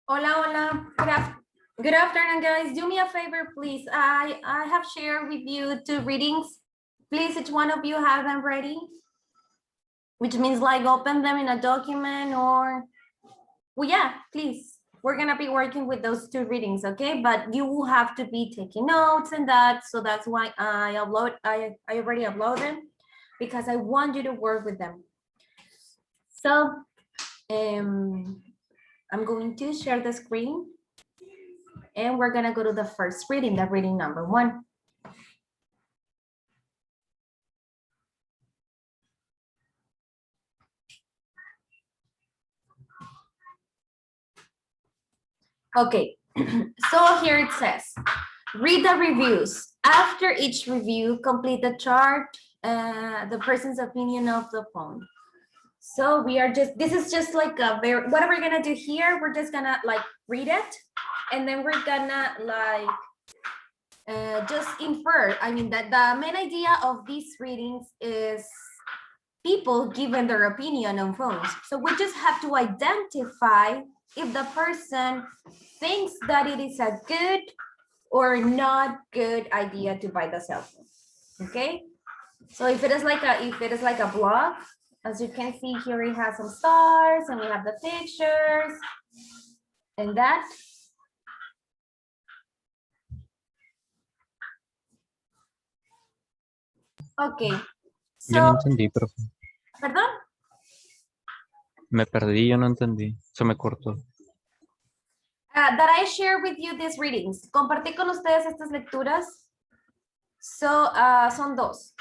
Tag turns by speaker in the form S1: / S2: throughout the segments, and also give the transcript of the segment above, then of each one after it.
S1: Hola, hola. Good afternoon, guys. Do me a favor, please. I have shared with you 2 readings. Please, each one of you have them ready, which means like open them in a document or, well, yeah, please. We're gonna be working with those 2 readings, okay? But you will have to be taking notes and that, so that's why I already upload them because I want you to work with them. So, I'm going to share the screen. And we're gonna go to the first reading, the reading number 1. Okay, so here it says, read the reviews. After each review, complete the chart, the person's opinion of the phone. So we are this is just like what we're gonna do here, we're just gonna like read it, and then we're gonna like just infer. I mean, that the main idea of these readings is people giving their opinion on phones. So we just have to identify if the person thinks that it is a good or not good idea to buy the cell phone. Okay. So if it is like a blog, as you can see here, it has some stars and we have the pictures and that. Okay.
S2: Yo no
S1: So,
S2: entendí, profe.
S1: ¿perdón?
S2: Me perdí, yo no entendí. Se me cortó.
S1: That I share with you these readings. Compartí con ustedes estas lecturas. So, son 2.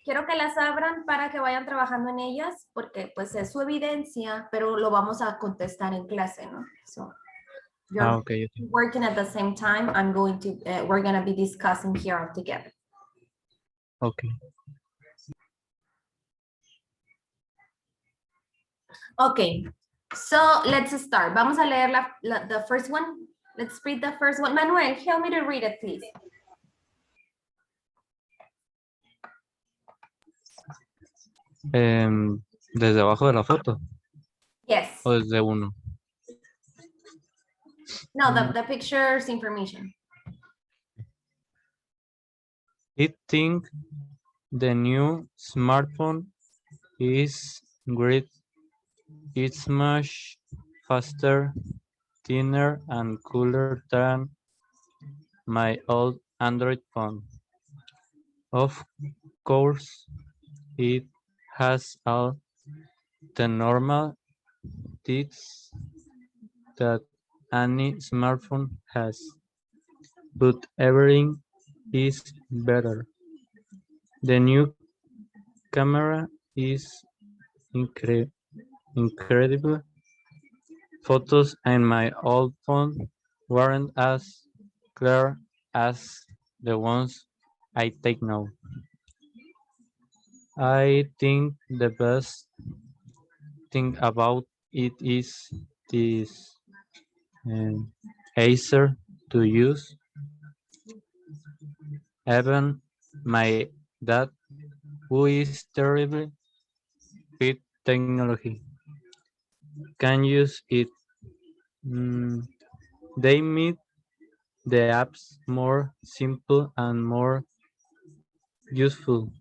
S1: Quiero que las abran para que vayan trabajando en ellas, porque pues es su evidencia, pero lo vamos a contestar en clase, ¿no? So, you're
S2: Okay.
S1: working at the same time. We're going to be discussing here all together.
S2: Okay.
S1: Okay, so let's start. Vamos a leer the first one. Let's read the first one. Manuel, help me to read it, please.
S2: ¿Desde abajo de la foto?
S1: Yes.
S2: ¿O desde uno?
S1: No, the picture's information.
S2: I think the new smartphone is great. It's much faster, thinner, and cooler than my old Android phone. Of course, it has all the normal tics that any smartphone has, but everything is better. The new camera is incredible. Photos in my old phone weren't as clear as the ones I take now. I think the best thing about it is this easier to use. Even my dad, who is terribly with technology, can use it. They made the apps more simple and more useful.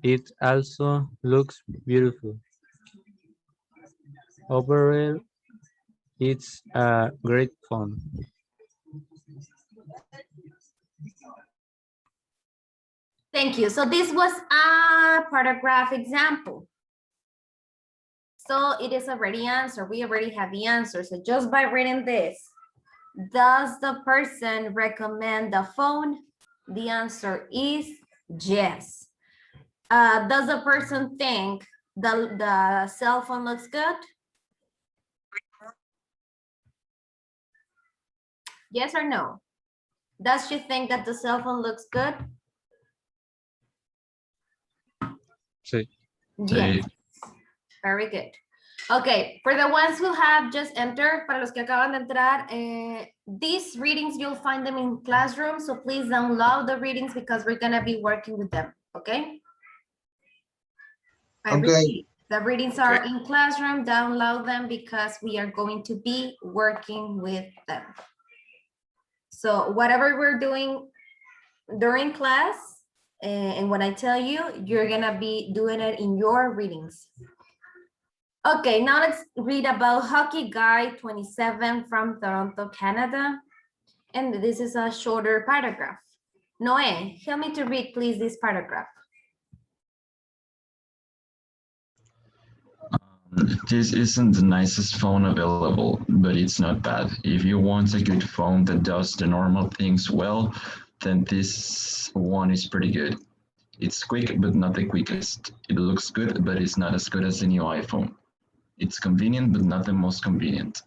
S2: It also looks beautiful. Overall, it's a great phone.
S1: Thank you. So this was a paragraph example. So it is already answered. We already have the answer. So just by reading this, does the person recommend the phone? The answer is yes. Does the person think the cell phone looks good? Yes or no? Does she think that the cell phone looks good?
S2: Sí.
S1: Yes. Very good. Okay, for the ones who have just entered, para los que acaban de entrar, these readings, you'll find them in Classroom, so please download the readings because we're gonna be working with them, okay? I repeat, The readings are in classroom, download them because we are going to be working with them. So whatever we're doing during class, and when I tell you, you're gonna be doing it in your readings. Okay, now let's read about Hockey Guy 27 from Toronto, Canada. And this is a shorter paragraph. Noe, help me to read, please, this paragraph.
S3: This isn't the nicest phone available, but it's not bad. If you want a good phone that does the normal things well, then this one is pretty good. It's quick, but not the quickest. It looks good, but it's not as good as the new iPhone. It's convenient, but not the most convenient.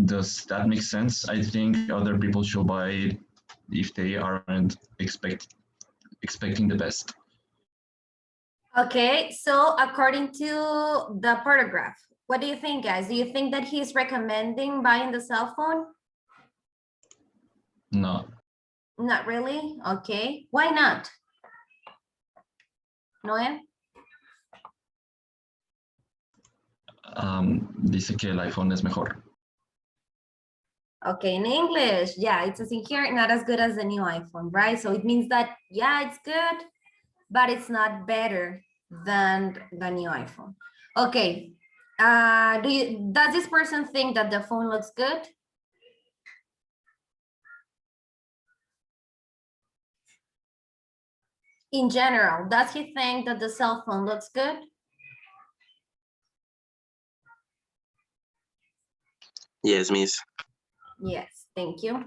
S3: Does that make sense? I think other people should buy it if they aren't expecting the best.
S1: Okay, so according to the paragraph, what do you think, guys? Do you think that he's recommending buying the cell phone?
S3: No.
S1: Not really? Okay, why not? Noé?
S3: Dice que el iPhone es mejor.
S1: Okay, in English, yeah, it says in here, not as good as the new iPhone, right? So it means that, yeah, it's good, but it's not better than the new iPhone. Okay, does this person think that the phone looks good? In general, does he think that the cell phone looks good?
S4: Yes, Miss.
S1: Yes, thank you.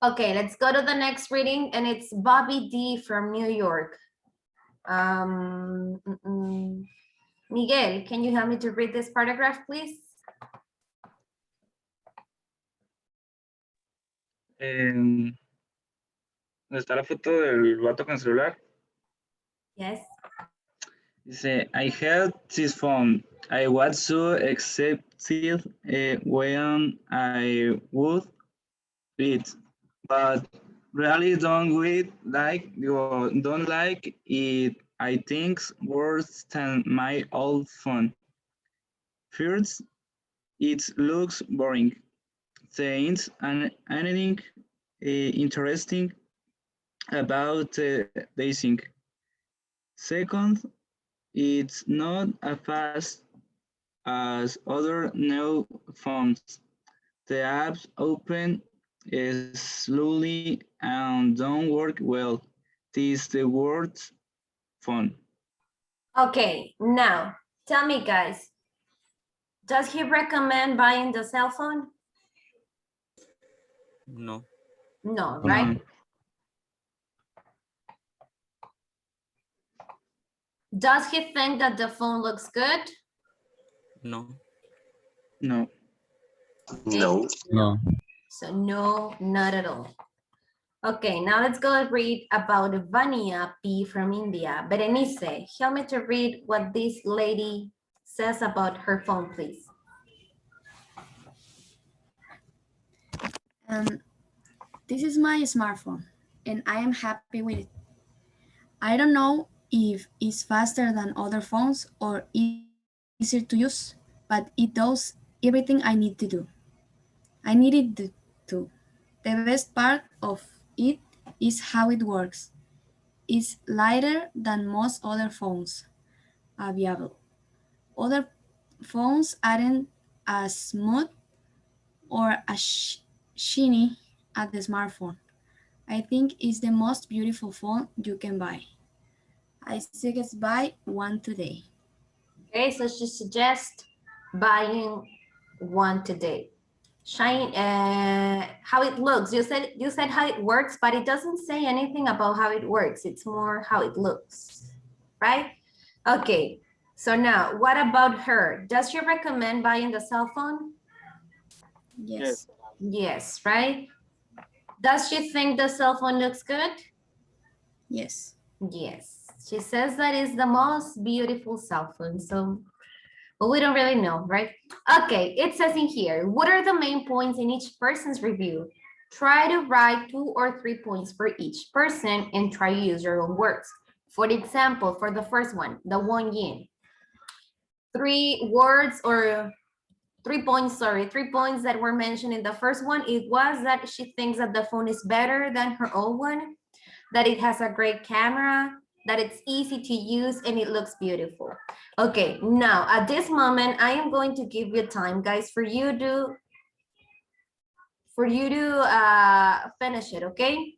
S1: Okay, let's go to the next reading, and it's Bobby D from New York. Miguel, can you help me to read this paragraph, please?
S5: ¿Dónde está la foto del vato con celular?
S1: Yes.
S5: Dice, I had this phone. I was so excited when I would read, but really don't like it. I think worse than my old phone. First, it looks boring. Saying anything interesting about dating. Second, it's not as fast as other new phones. The apps open slowly and don't work well. This is the word phone.
S1: Okay, now tell me, guys, does he recommend buying the cell phone?
S4: No.
S1: No, right? Does he think that the phone looks good?
S4: No.
S5: No.
S4: No.
S2: No.
S1: So no, not at all. Okay, now let's go read about Vania P from India. Berenice, help me to read what this lady says about her phone, please.
S6: This is my smartphone, and I am happy with it. I don't know if it's faster than other phones or easier to use, but it does everything I need to do. I need it to. The best part of it is how it works. It's lighter than most other phones available. Other phones aren't as smooth or as shiny as the smartphone. I think it's the most beautiful phone you can buy. I suggest buy one today.
S1: Okay, so she suggests buying one today. Shine, how it looks. You said how it works, but it doesn't say anything about how it works. It's more how it looks, right? Okay, so now what about her? Does she recommend buying the cell phone?
S6: Yes.
S1: Yes, right? Does she think the cell phone looks good?
S6: Yes.
S1: Yes, she says that is the most beautiful cell phone. So, but we don't really know, right? Okay, it says in here, what are the main points in each person's review? Try to write 2 or 3 points for each person and try to use your own words. For example, for the first one, the one yin, 3 words or 3 points, sorry, 3 points that were mentioned in the first one. It was that she thinks that the phone is better than her old one, that it has a great camera, that it's easy to use and it looks beautiful. Okay, now at this moment, I am going to give you time, guys, for you to finish it, okay?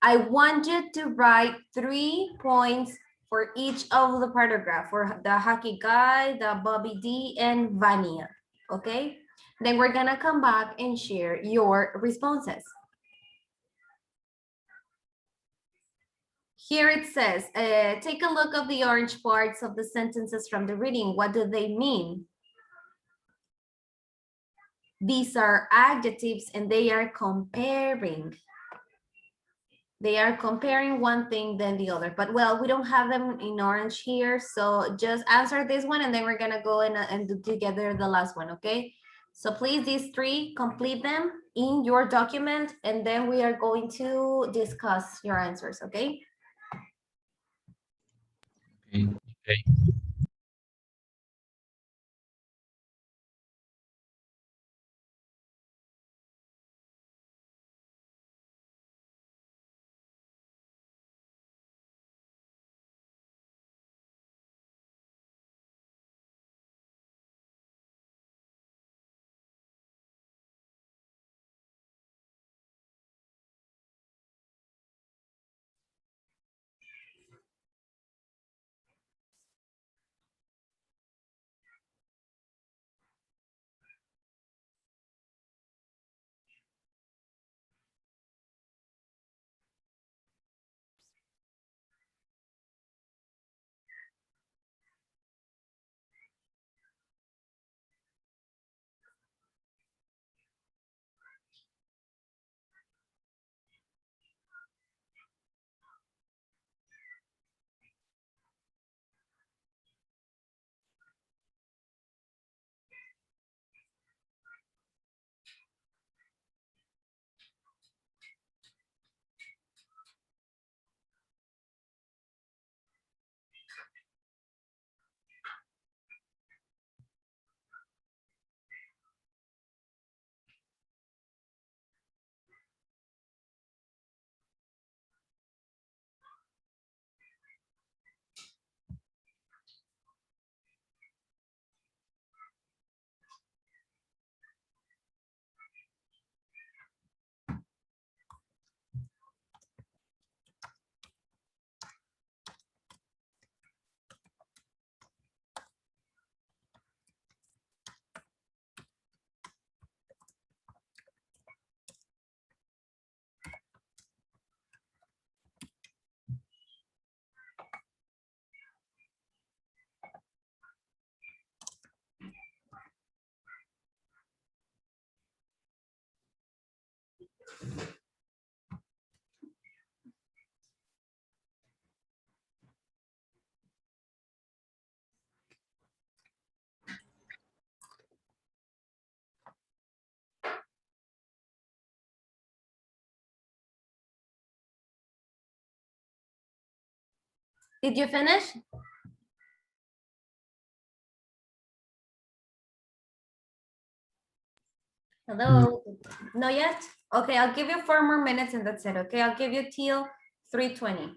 S1: I want you to write 3 points for each of the paragraph, for the hockey guy, the Bobby D, and Vania, okay? Then we're gonna come back and share your responses. Here it says, take a look of the orange parts of the sentences from the reading. What do they mean? These are adjectives and they are comparing. They are comparing one thing than the other, but well, we don't have them in orange here. So just answer this one and then we're gonna go in and do together the last one, okay? So please, these 3, complete them in your document and then we are going to discuss your answers, okay?
S3: Okay.
S2: Okay.
S1: Did you finish? Hello? Not yet? Okay, I'll give you 4 more minutes and that's it, okay? I'll give you till 3:20.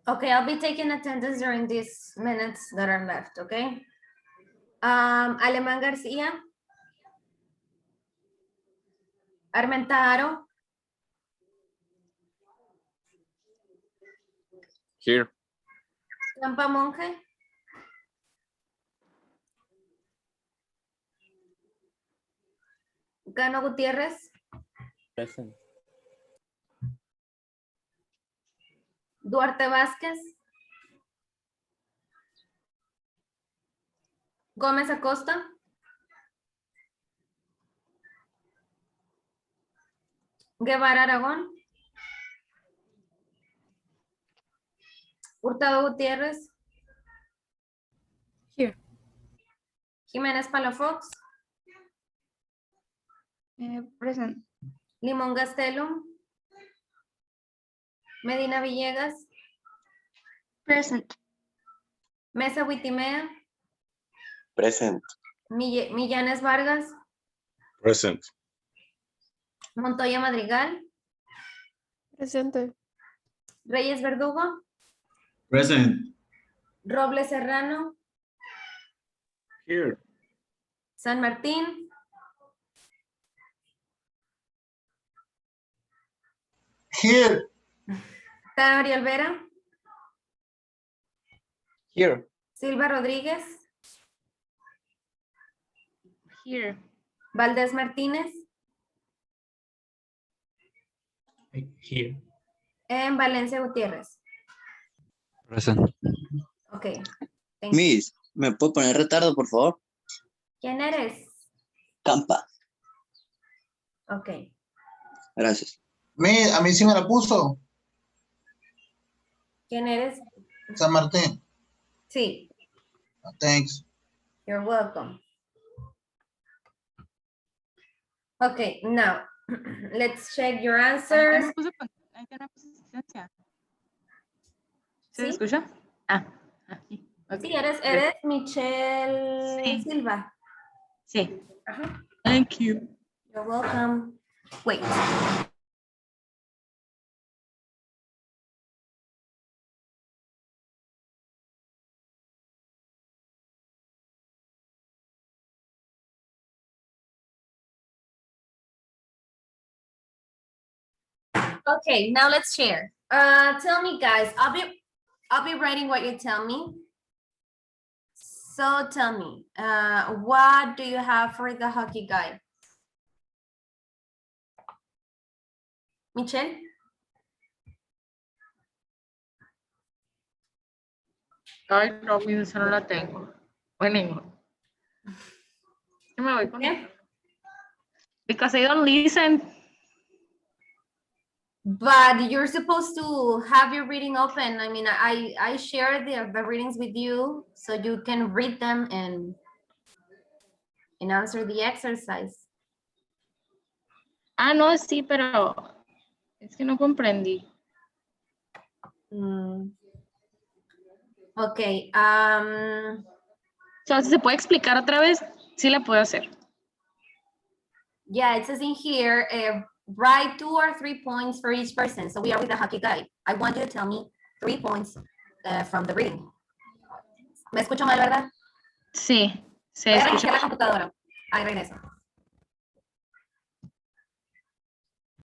S1: Okay, I'll be taking attendance during these minutes that are left, okay? Alemán García. Armentaro.
S7: Here.
S1: Campa Monje. Gano Gutiérrez.
S2: Present.
S1: Duarte Vázquez. Gómez Acosta. Guevara Aragón. Hurtado Gutiérrez.
S6: Here.
S1: Jiménez Palafox.
S6: Present.
S1: Limón Gastelum. Medina Villegas.
S6: Present.
S1: Mesa Huitimea.
S4: Present.
S1: Millanes Vargas.
S7: Present.
S1: Montoya Madrigal.
S8: Presente.
S1: Reyes Verdugo.
S9: Present.
S1: Robles Serrano.
S5: Here.
S1: San Martín.
S9: Here.
S1: Ariel Vera.
S4: Here.
S1: Silva Rodríguez.
S6: Here.
S1: Valdés Martínez.
S9: Here.
S1: En Valencia Gutiérrez.
S2: Present.
S1: Ok. Thank you.
S10: Miss, ¿me puedo poner retardo, por favor?
S1: ¿Quién eres?
S10: Campa.
S1: Ok.
S10: Gracias.
S9: A mí sí me la puso.
S1: ¿Quién eres?
S9: San Martín.
S1: Sí.
S9: Thanks.
S1: You're welcome. Okay, now let's check your answers.
S11: ¿En qué no puse asistencia? ¿Se
S1: ¿Sí?
S11: escucha? Aquí. Ok.
S1: Sí, eres Michelle
S11: Sí.
S1: Silva.
S11: Sí.
S1: Ajá.
S11: Thank you.
S1: You're welcome. Wait. Okay, now let's share. Tell me, guys. I'll be writing what you tell me. So tell me, what do you have for the hockey guy? Michelle?
S11: Ay, no, mi esa no la tengo. Bueno, yo me voy con
S1: ¿Qué?
S11: Because I don't listen.
S1: But you're supposed to have your reading open. I mean, I share the readings with you so you can read them and answer the exercise.
S11: Ah, no, sí, pero es que no comprendí.
S1: Okay.
S11: So, si se puede explicar otra vez, sí la puedo hacer.
S1: Yeah, it says in here, write 2 or 3 points for each person. So we are with the hockey guy. I want you to tell me 3 points from the reading. ¿Me escucho mal, verdad?
S11: Sí, se
S1: Voy a
S11: escucha.
S1: reiniciar la computadora. Ahí regreso.